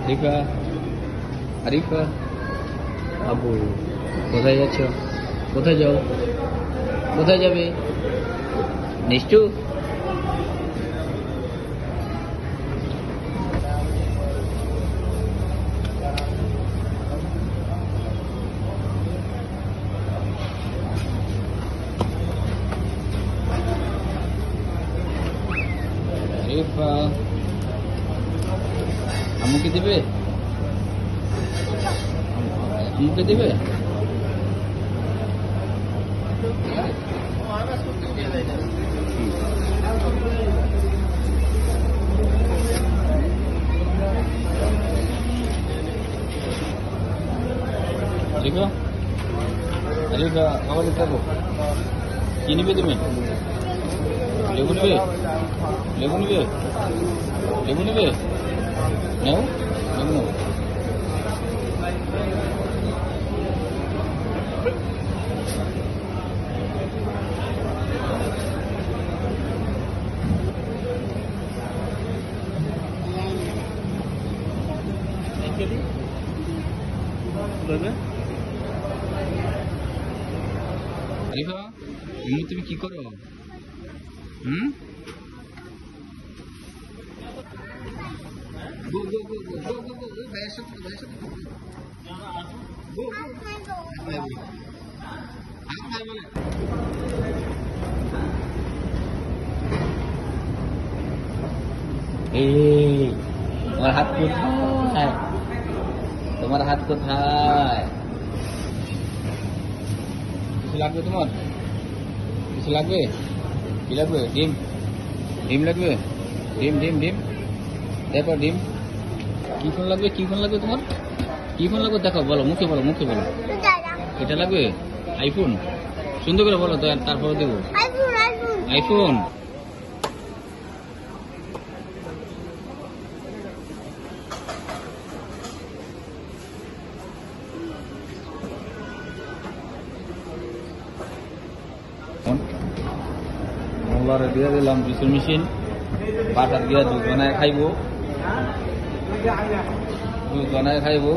আরিফা, আরিফা, আবু কোথায় যাচ্ছ? কোথায় যাও? কোথায় যাবে? নিশ্চু আরিফা, আম্মুকে দিবে? আম্মুকে দিবে? আরিফা, আরিফা, খাবার দিতে হবে। কি নিবে তুমি? লেবু নিবে? লেবু নিবে? লেবু নিবে? নাও, লেবু নাও। আরিফা, তুমি কি করো? গো গো গো গো গো গো গো, ভাইয়ের সাথে ভাইয়ের সাথে গো গো। এই তোমার হাত কোথায়? তোমার হাত কোথায়? কিছু লাগবে তোমার? কিছু লাগবে? কি লাগবে? ডিম, ডিম লাগবে? ডিম ডিম ডিম, দেখো ডিম। কি ফোন লাগবে? কি ফোন লাগবে তোমার? কি ফোন লাগবে দেখো, বলো, মুখে বলো, মুখে বলো। এটা লাগবে? আইফোন? সুন্দর করে বলো তো, তারপরে দেবো। আইফোন। মোল্লারে দিয়ে দিলাম জুসের মেশিন, বাটার দিয়ে দুধ বানায় খাইব, দুধ বানায় খাইব।